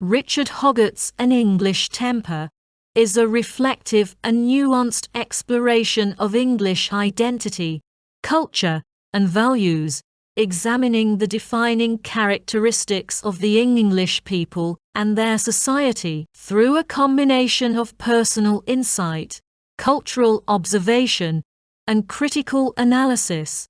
Richard Hoggart's An English Temper is a reflective and nuanced exploration of English identity, culture, and values, examining the defining characteristics of the English people and their society through a combination of personal insight, cultural observation, and critical analysis.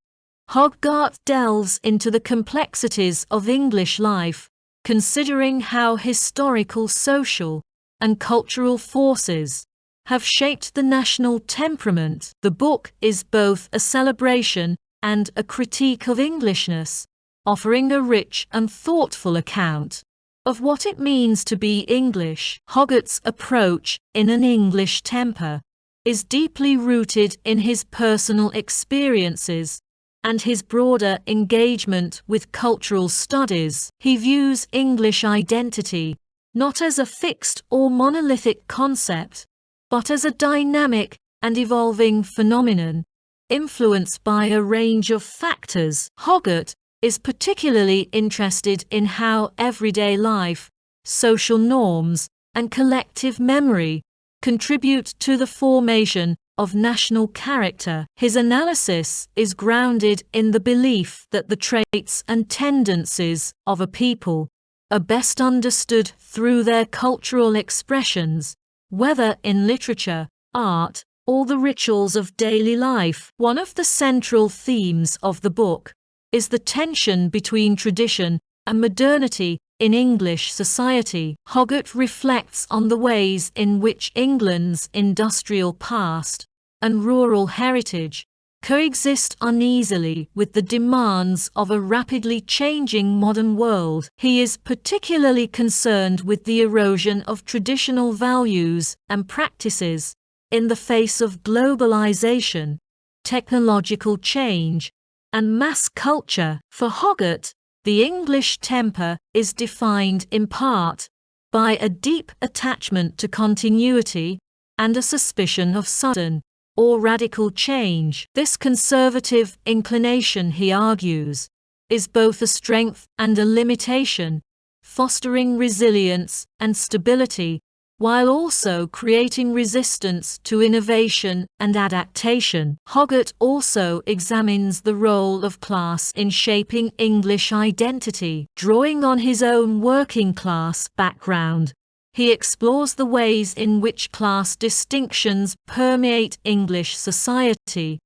Hoggart delves into the complexities of English life, considering how historical, social, and cultural forces have shaped the national temperament. The book is both a celebration and a critique of Englishness, offering a rich and thoughtful account of what it means to be English. Hoggart's approach in An English Temper is deeply rooted in his personal experiences and his broader engagement with cultural studies. He views English identity not as a fixed or monolithic concept, but as a dynamic and evolving phenomenon, influenced by a range of factors. Hoggart is particularly interested in how everyday life, social norms, and collective memory contribute to the formation of national character. His analysis is grounded in the belief that the traits and tendencies of a people are best understood through their cultural expressions, whether in literature, art, or the rituals of daily life. One of the central themes of the book is the tension between tradition and modernity in English society. Hoggart reflects on the ways in which England's industrial past and rural heritage coexist uneasily with the demands of a rapidly changing modern world. He is particularly concerned with the erosion of traditional values and practices in the face of globalization, technological change, and mass culture. For Hoggart, the English temper is defined in part by a deep attachment to continuity and a suspicion of sudden or radical change. This conservative inclination, he argues, is both a strength and a limitation, fostering resilience and stability, while also creating resistance to innovation and adaptation. Hoggart also examines the role of class in shaping English identity. Drawing on his own working-class background, he explores the ways in which class distinctions permeate English society,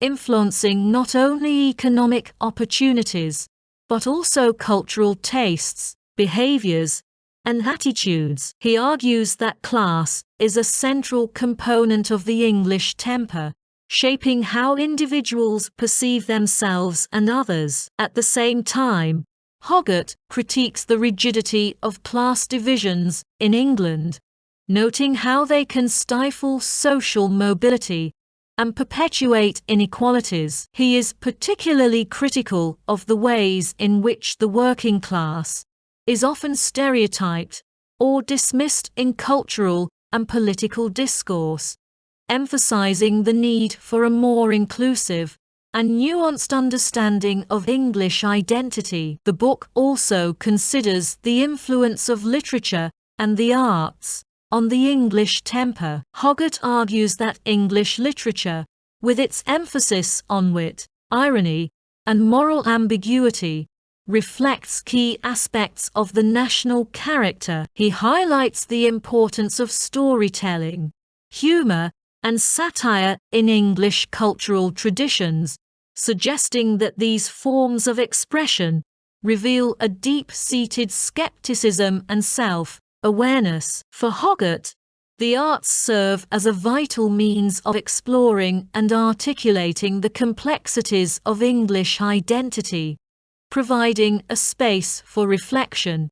influencing not only economic opportunities, but also cultural tastes, behaviors, and attitudes. He argues that class is a central component of the English temper, shaping how individuals perceive themselves and others. At the same time, Hoggart critiques the rigidity of class divisions in England, noting how they can stifle social mobility and perpetuate inequalities. He is particularly critical of the ways in which the working class is often stereotyped or dismissed in cultural and political discourse, emphasizing the need for a more inclusive and nuanced understanding of English identity. The book also considers the influence of literature and the arts on the English temper. Hoggart argues that English literature, with its emphasis on wit, irony, and moral ambiguity, reflects key aspects of the national character. He highlights the importance of storytelling, humor, and satire in English cultural traditions, suggesting that these forms of expression reveal a deep-seated skepticism and self-awareness. For Hoggart, the arts serve as a vital means of exploring and articulating the complexities of English identity, providing a space for reflection,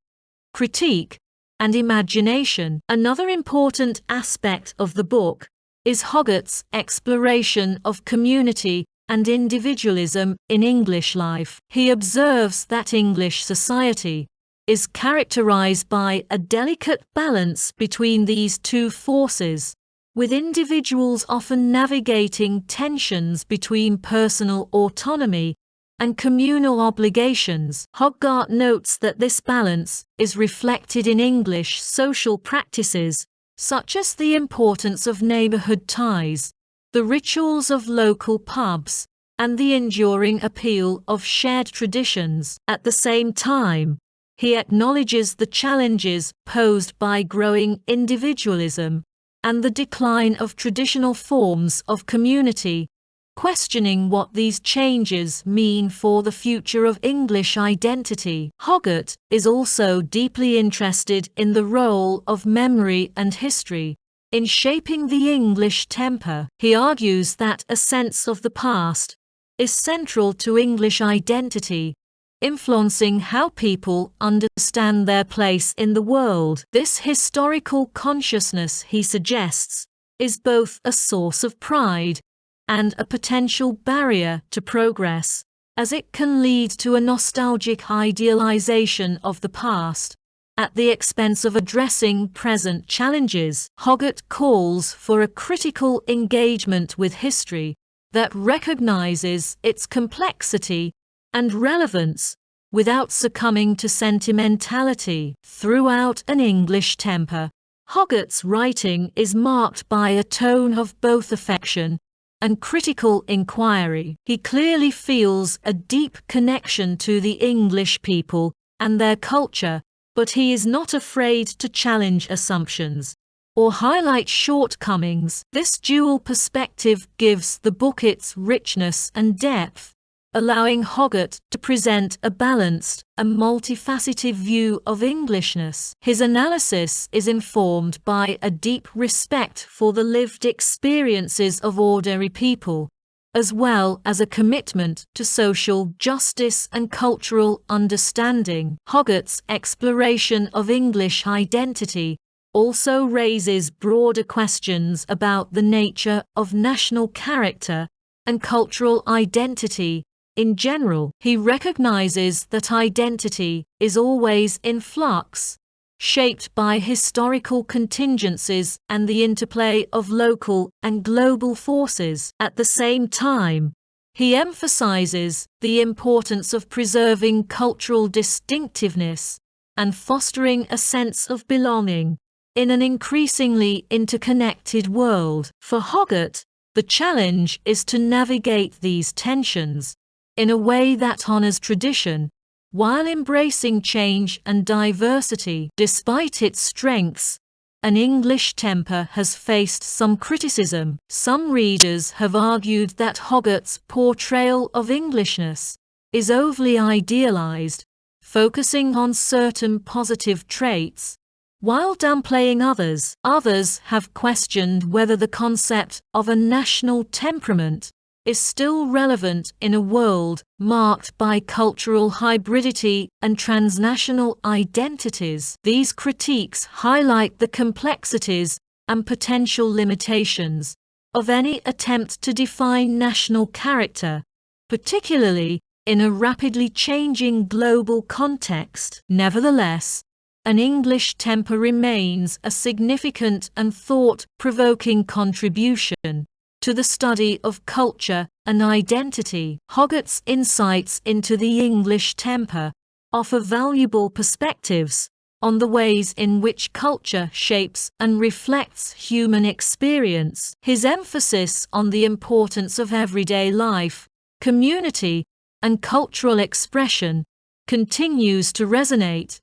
critique, and imagination. Another important aspect of the book is Hoggart's exploration of community and individualism in English life. He observes that English society is characterized by a delicate balance between these two forces, with individuals often navigating tensions between personal autonomy and communal obligations. Hoggart notes that this balance is reflected in English social practices, such as the importance of neighborhood ties, the rituals of local pubs, and the enduring appeal of shared traditions. At the same time, he acknowledges the challenges posed by growing individualism and the decline of traditional forms of community, questioning what these changes mean for the future of English identity. Hoggart is also deeply interested in the role of memory and history in shaping the English temper. He argues that a sense of the past is central to English identity, influencing how people understand their place in the world. This historical consciousness, he suggests, is both a source of pride and a potential barrier to progress, as it can lead to a nostalgic idealization of the past at the expense of addressing present challenges. Hoggart calls for a critical engagement with history that recognizes its complexity and relevance without succumbing to sentimentality. Throughout An English Temper, Hoggart's writing is marked by a tone of both affection and critical inquiry. He clearly feels a deep connection to the English people and their culture, but he is not afraid to challenge assumptions or highlight shortcomings. This dual perspective gives the book its richness and depth, allowing Hoggart to present a balanced and multifaceted view of Englishness. His analysis is informed by a deep respect for the lived experiences of ordinary people, as well as a commitment to social justice and cultural understanding. Hoggart's exploration of English identity also raises broader questions about the nature of national character and cultural identity. In general, he recognizes that identity is always in flux, shaped by historical contingencies and the interplay of local and global forces. At the same time, he emphasizes the importance of preserving cultural distinctiveness and fostering a sense of belonging in an increasingly interconnected world. For Hoggart, the challenge is to navigate these tensions in a way that honors tradition, while embracing change and diversity. Despite its strengths, An English Temper has faced some criticism. Some readers have argued that Hoggart's portrayal of Englishness is overly idealized, focusing on certain positive traits while downplaying others. Others have questioned whether the concept of a national temperament is still relevant in a world marked by cultural hybridity and transnational identities. These critiques highlight the complexities and potential limitations of any attempt to define national character, particularly in a rapidly changing global context. Nevertheless, An English Temper remains a significant and thought-provoking contribution to the study of culture and identity. Hoggart's insights into the English temper offer valuable perspectives on the ways in which culture shapes and reflects human experience. His emphasis on the importance of everyday life, community, and cultural expression continues to resonate,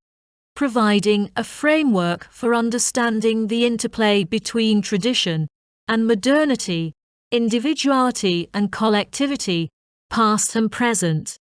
providing a framework for understanding the interplay between tradition and modernity, individuality and collectivity, past and present.